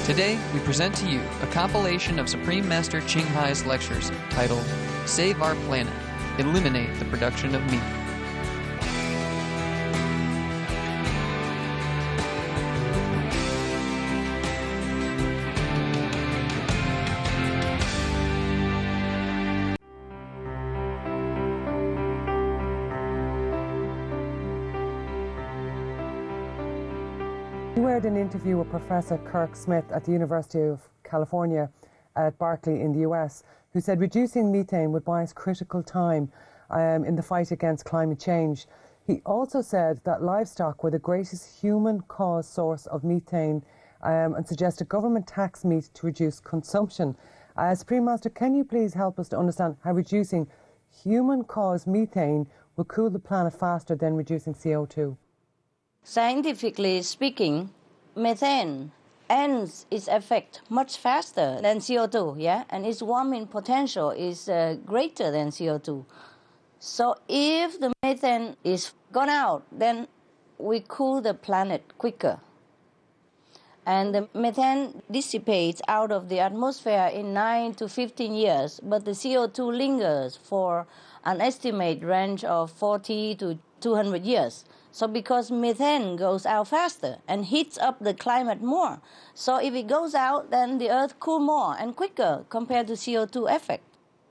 Today, we present to you a compilation of Supreme Master Ching Hai's lectures titled, Save Our Planet, Eliminate the Production of Meat. We heard an interview with Professor Kirk Smith at the University of California at Berkeley in the US, who said reducing methane would buy us critical time in the fight against climate change. He also said that livestock were the greatest human-caused source of methane and suggested government tax meat to reduce consumption. Supreme Master, can you please help us to understand how reducing human-caused methane will cool the planet faster than reducing CO2? Scientifically speaking, methane ends its effect much faster than CO2, and its warming potential is greater than CO2. So if the methane is gone out, then we cool the planet quicker. And the methane dissipates out of the atmosphere in 9 to 15 years, but the CO2 lingers for an estimated range of 40 to 200 years. So because methane goes out faster and heats up the climate more, so if it goes out, then the Earth cools more and quicker compared to CO2 effect.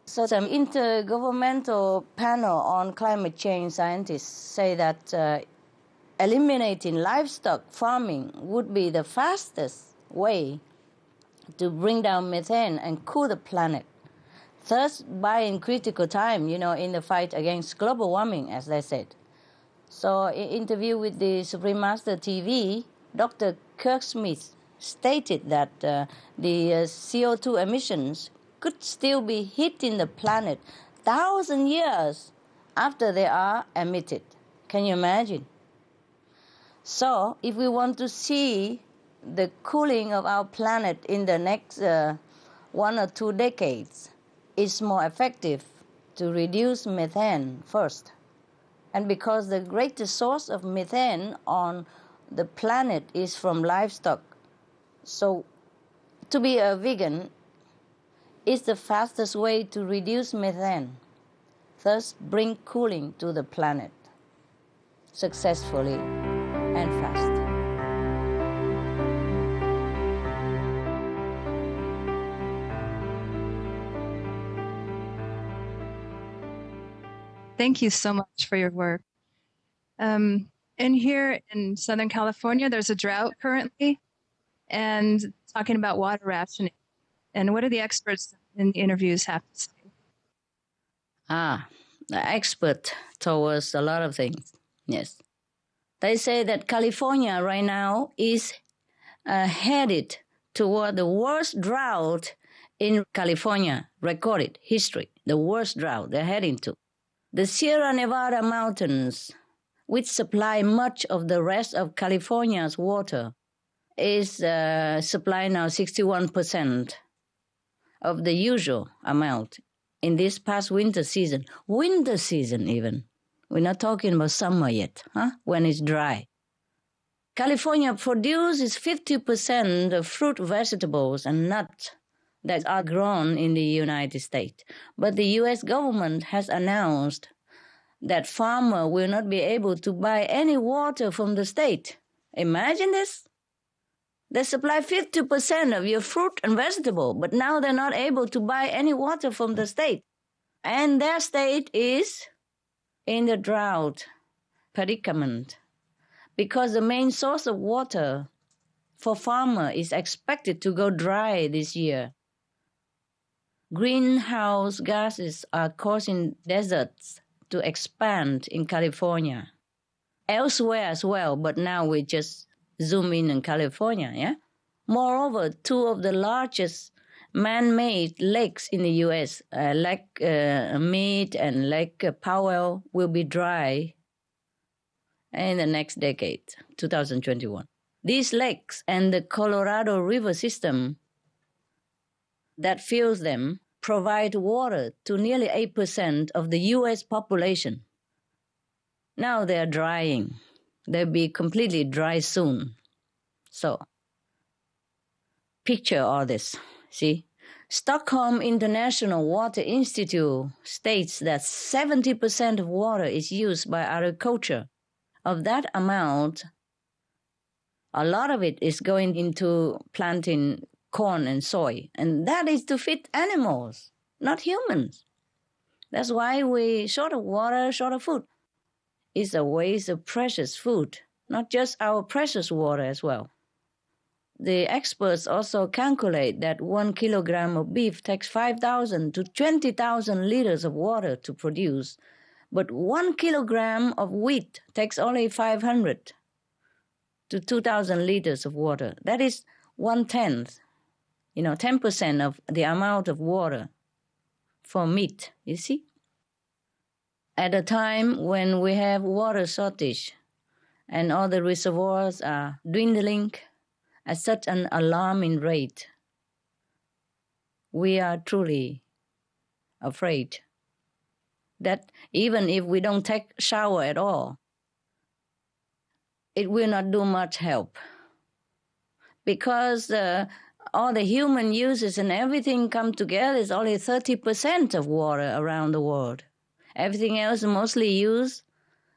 So some intergovernmental panel on climate change scientists say that eliminating livestock farming would be the fastest way to bring down methane and cool the planet, thus buying critical time, in the fight against global warming, as they said. So in an interview with the Supreme Master TV, Dr. Kirk Smith stated that the CO2 emissions could still be hitting the planet 1,000 years after they are emitted. Can you imagine? So if we want to see the cooling of our planet in the next 1 or 2 decades, it's more effective to reduce methane first. And because the greatest source of methane on the planet is from livestock, so to be a vegan is the fastest way to reduce methane, thus bring cooling to the planet successfully and fast. Thank you so much for your work. And here in Southern California, there's a drought currently, and talking about water rationing. And what do the experts in the interviews have to say? The expert told us a lot of things, yes. They say that California right now is headed toward the worst drought in California recorded history, the worst drought they're heading to. The Sierra Nevada mountains, which supply much of the rest of California's water, is supplying now 61% of the usual amount in this past winter season. Winter season even. We're not talking about summer yet, when it's dry. California produces 50% of fruit, vegetables, and nuts that are grown in the United States. But the U.S. government has announced that farmers will not be able to buy any water from the state. Imagine this. They supply 50% of your fruit and vegetable, but now they're not able to buy any water from the state. And their state is in the drought predicament because the main source of water for farmers is expected to go dry this year. Greenhouse gases are causing deserts to expand in California. Elsewhere as well, but now we just zoom in California, Moreover, 2 of the largest man-made lakes in the U.S., Lake Mead and Lake Powell, will be dry in the next decade, 2021. These lakes and the Colorado River system that fills them provide water to nearly 8% of the U.S. population. Now they're drying. They'll be completely dry soon. So picture all this. See, Stockholm International Water Institute states that 70% of water is used by agriculture. Of that amount, a lot of it is going into planting corn and soy, and that is to feed animals, not humans. That's why we short of water, short of food. It's a waste of precious food, not just our precious water as well. The experts also calculate that 1 kilogram of beef takes 5,000 to 20,000 liters of water to produce, but 1 kilogram of wheat takes only 500 to 2,000 liters of water. That is 1/10, 10% of the amount of water for meat, you see? At a time when we have water shortage and all the reservoirs are dwindling at such an alarming rate, we are truly afraid that even if we don't take shower at all, it will not do much help, because all the human uses and everything come together is only 30% of water around the world. Everything else mostly used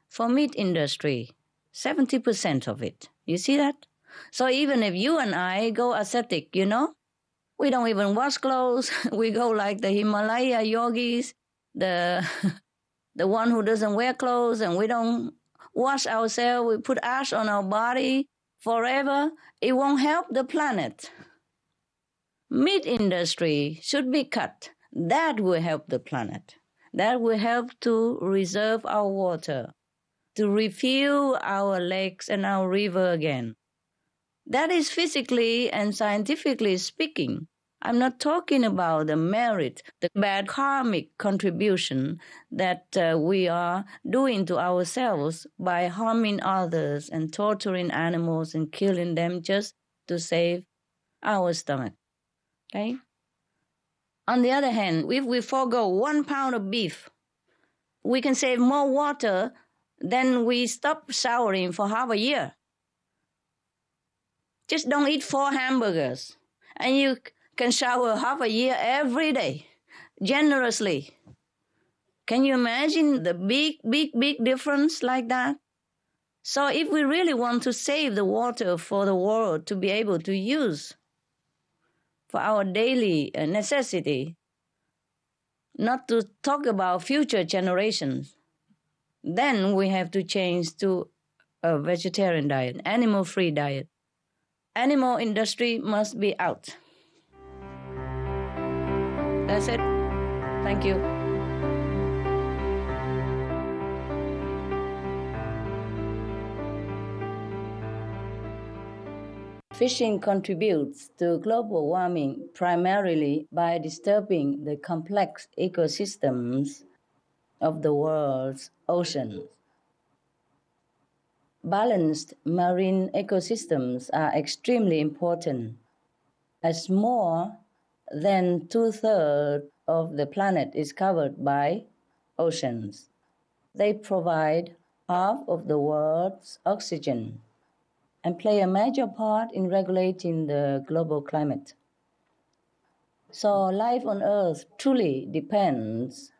for meat industry, 70% of it. You see that? So even if you and I go ascetic, we don't even wash clothes. We go like the Himalaya yogis, the one who doesn't wear clothes, and we don't wash ourselves. We put ash on our body forever. It won't help the planet. Meat industry should be cut. That will help the planet. That will help to reserve our water, to refuel our lakes and our river again. That is physically and scientifically speaking. I'm not talking about the merit, the bad karmic contribution that we are doing to ourselves by harming others and torturing animals and killing them just to save our stomach. Okay? On the other hand, if we forego 1 pound of beef, we can save more water than we stop showering for half a year. Just don't eat 4 hamburgers, and you can shower half a year every day, generously. Can you imagine the big difference like that? So if we really want to save the water for the world to be able to use for our daily necessity, not to talk about future generations, then we have to change to a vegetarian diet, animal-free diet. Animal industry must be out. That's it. Thank you. Fishing contributes to global warming primarily by disturbing the complex ecosystems of the world's oceans. Balanced marine ecosystems are extremely important, as more than 2/3 of the planet is covered by oceans. They provide half of the world's oxygen and play a major part in regulating the global climate. So life on Earth truly depends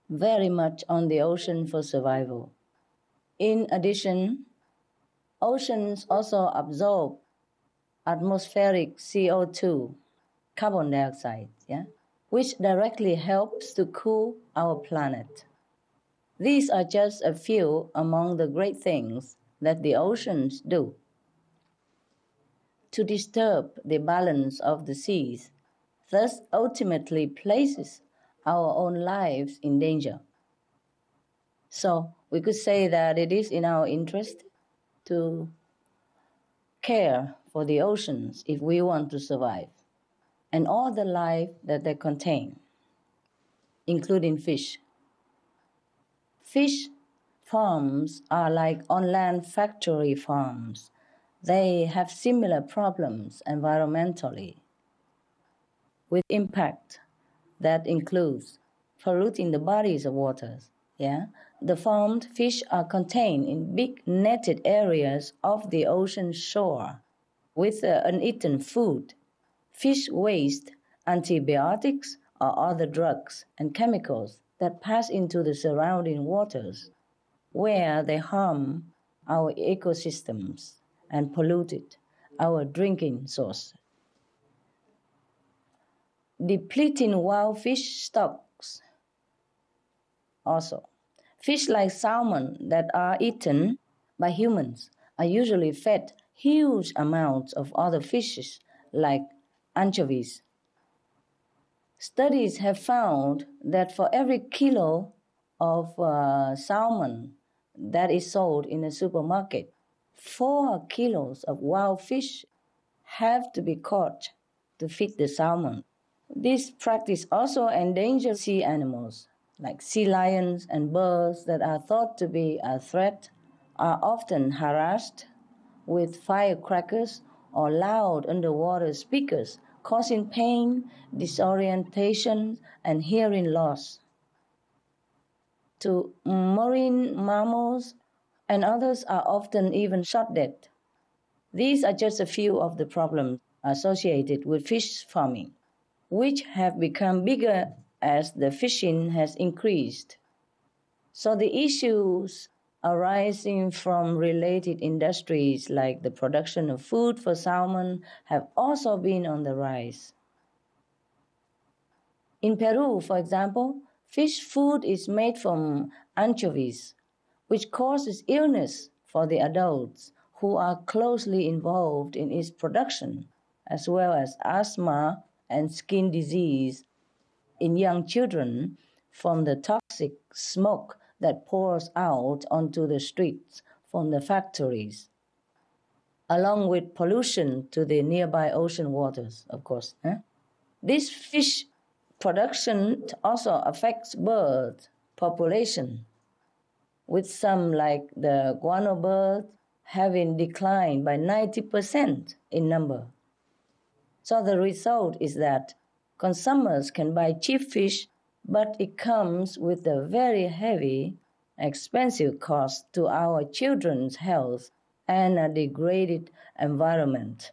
very much on the ocean for survival. In addition, oceans also absorb atmospheric CO2, carbon dioxide, which directly helps to cool our planet. These are just a few among the great things that the oceans do. To disturb the balance of the seas, thus ultimately places our own lives in danger. So we could say that it is in our interest to care for the oceans if we want to survive, and all the life that they contain, including fish. Fish farms are like on-land factory farms. They have similar problems environmentally, with impact that includes polluting the bodies of waters. The farmed fish are contained in big netted areas of the ocean shore. with uneaten food, fish waste, antibiotics, or other drugs and chemicals that pass into the surrounding waters, where they harm our ecosystems and polluted our drinking source. Depleting wild fish stocks also. Fish like salmon that are eaten by humans are usually fed huge amounts of other fishes like anchovies. Studies have found that for every kilo of salmon that is sold in a supermarket, 4 kilos of wild fish have to be caught to feed the salmon. This practice also endangers sea animals, like sea lions and birds that are thought to be a threat, are often harassed with firecrackers or loud underwater speakers, causing pain, disorientation, and hearing loss. To marine mammals and others are often even shot dead. These are just a few of the problems associated with fish farming, which have become bigger as the fishing has increased. So the issues arising from related industries like the production of food for salmon have also been on the rise. In Peru, for example, fish food is made from anchovies, which causes illness for the adults who are closely involved in its production, as well as asthma and skin disease in young children from the toxic smoke that pours out onto the streets from the factories, along with pollution to the nearby ocean waters, of course. This fish production also affects bird population, with some like the guano bird having declined by 90% in number. So the result is that consumers can buy cheap fish, but it comes with a very heavy, expensive cost to our children's health and a degraded environment.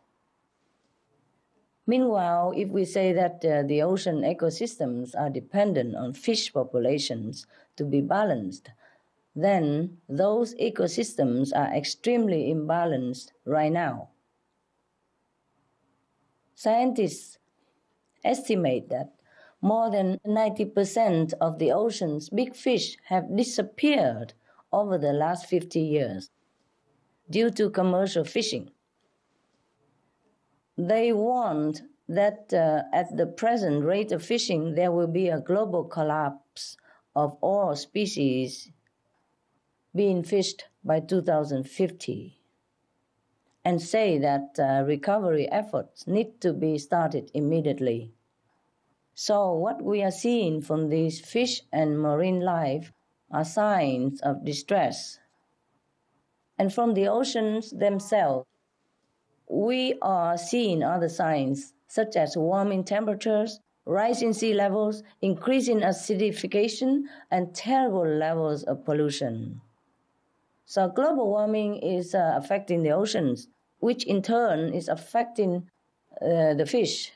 Meanwhile, if we say that the ocean ecosystems are dependent on fish populations to be balanced, then those ecosystems are extremely imbalanced right now. Scientists estimate that more than 90% of the ocean's big fish have disappeared over the last 50 years due to commercial fishing. They warned that at the present rate of fishing, there will be a global collapse of all species being fished by 2050, and say that recovery efforts need to be started immediately. So what we are seeing from these fish and marine life are signs of distress. And from the oceans themselves, we are seeing other signs such as warming temperatures, rising sea levels, increasing acidification, and terrible levels of pollution. So global warming is affecting the oceans, which in turn is affecting the fish.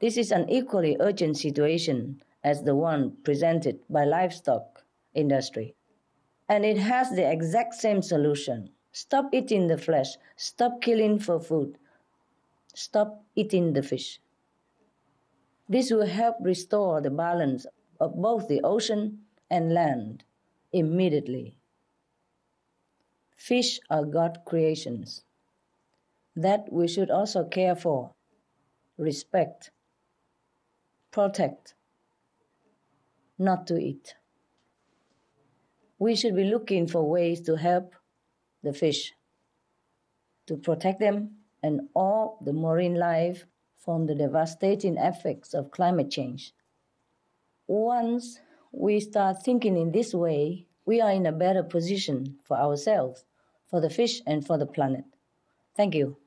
This is an equally urgent situation as the one presented by livestock industry. And it has the exact same solution. Stop eating the flesh. Stop killing for food. Stop eating the fish. This will help restore the balance of both the ocean and land immediately. Fish are God creations that we should also care for, respect, protect, not to eat. We should be looking for ways to help the fish, to protect them and all the marine life from the devastating effects of climate change. Once we start thinking in this way, we are in a better position for ourselves, for the fish, and for the planet. Thank you.